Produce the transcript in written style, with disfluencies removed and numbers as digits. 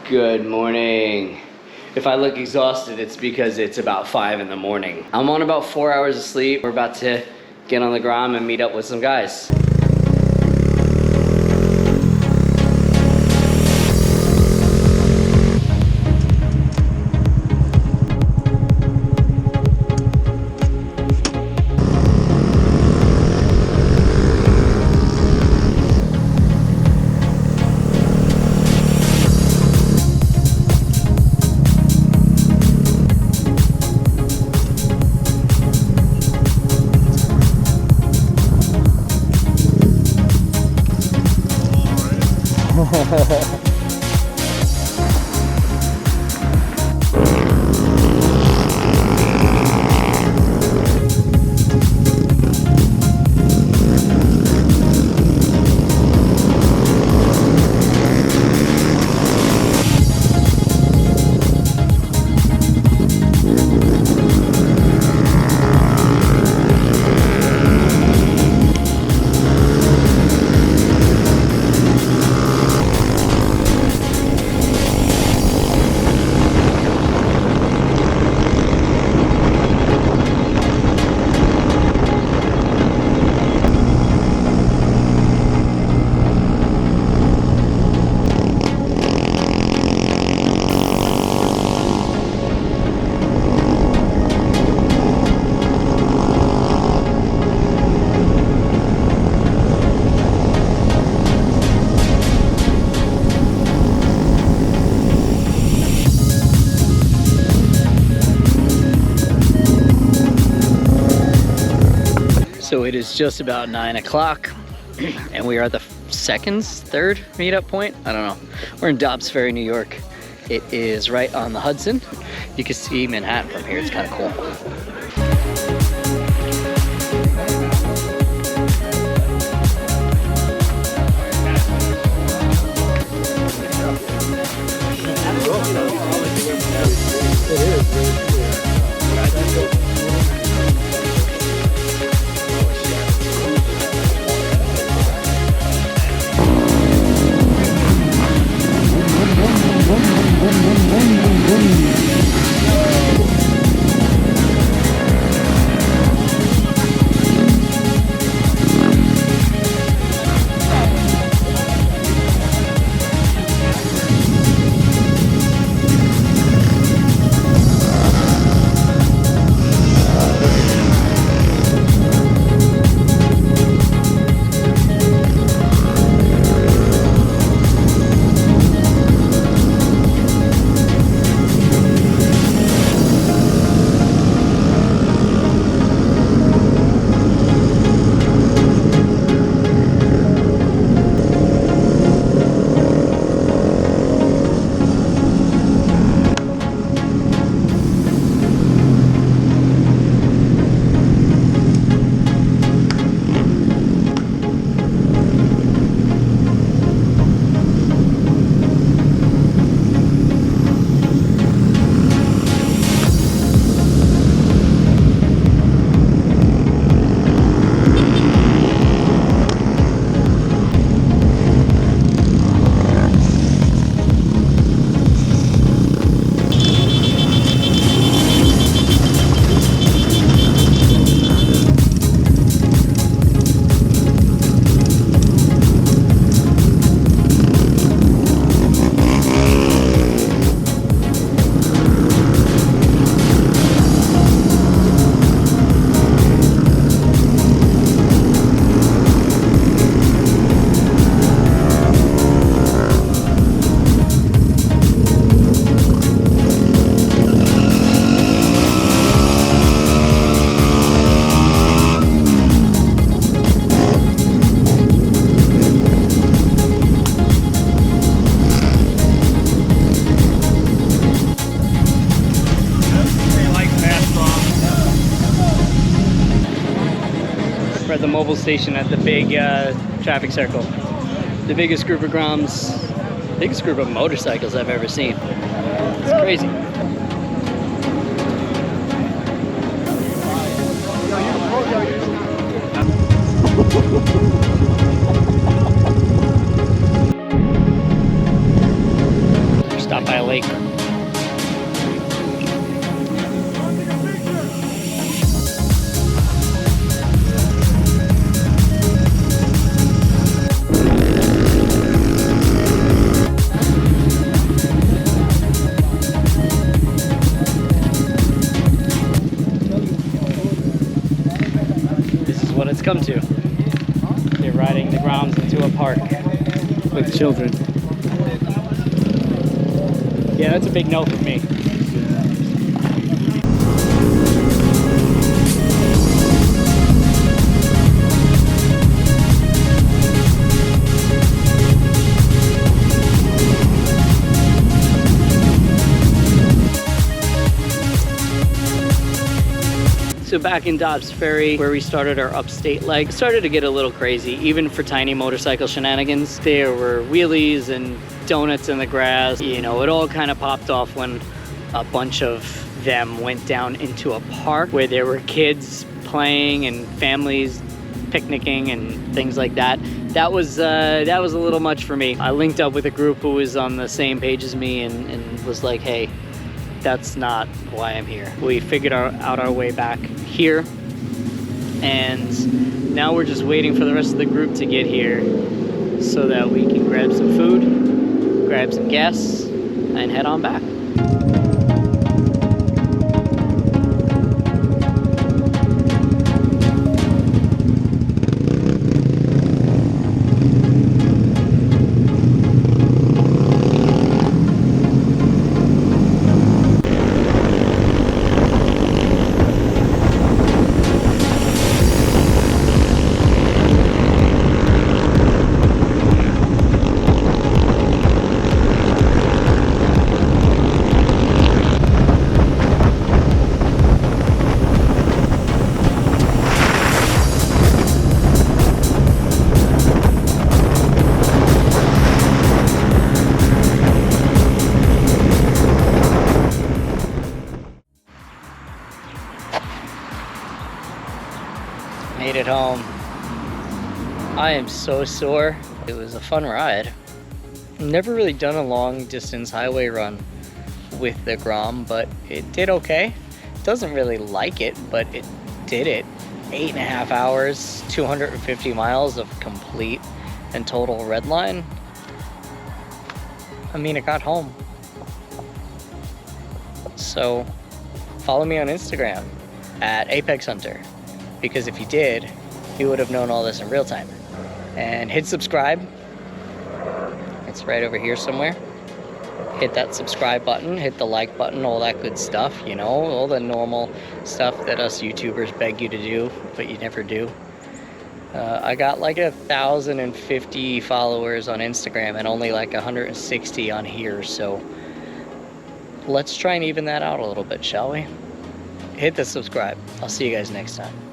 Good morning. If I look exhausted, it's because it's about 5 in the morning. I'm on about 4 hours of sleep. We're about to get on the Grom and meet up with some guys. So it is just about 9 o'clock and we are at the third meetup point. I don't know. We're in Dobbs Ferry, New York. It is right on the Hudson. You can see Manhattan from here. It's kind of cool. We're at the mobile station at the big traffic circle. The biggest group of Groms, biggest group of motorcycles I've ever seen. It's crazy. lake. This is what it's come to. They're riding the Groms into a park with children. Yeah, that's a big no for me. So back in Dobbs Ferry, where we started our upstate leg, it started to get a little crazy, even for tiny motorcycle shenanigans. There were wheelies and donuts in the grass. You know, it all kind of popped off when a bunch of them went down into a park where there were kids playing and families picnicking and things like that. That was a little much for me. I linked up with a group who was on the same page as me and was like, hey, that's not why I'm here. We figured out our way back here, and now we're just waiting for the rest of the group to get here so that we can grab some food, grab some gas, and head on back. Made it home. I am so sore. It was a fun ride. Never really done a long distance highway run with the Grom, but it did okay. Doesn't really like it, but it did it. 8.5 hours, 250 miles of complete and total red line. I mean, it got home. So follow me on Instagram at Apex Hunter, because if you did, you would have known all this in real time. And hit subscribe. It's right over here somewhere. Hit that subscribe button, hit the like button, all that good stuff, you know, all the normal stuff that us YouTubers beg you to do, but you never do. I got like 1,050 followers on Instagram and only like 160 on here, so let's try and even that out a little bit, shall we? Hit the subscribe. I'll see you guys next time.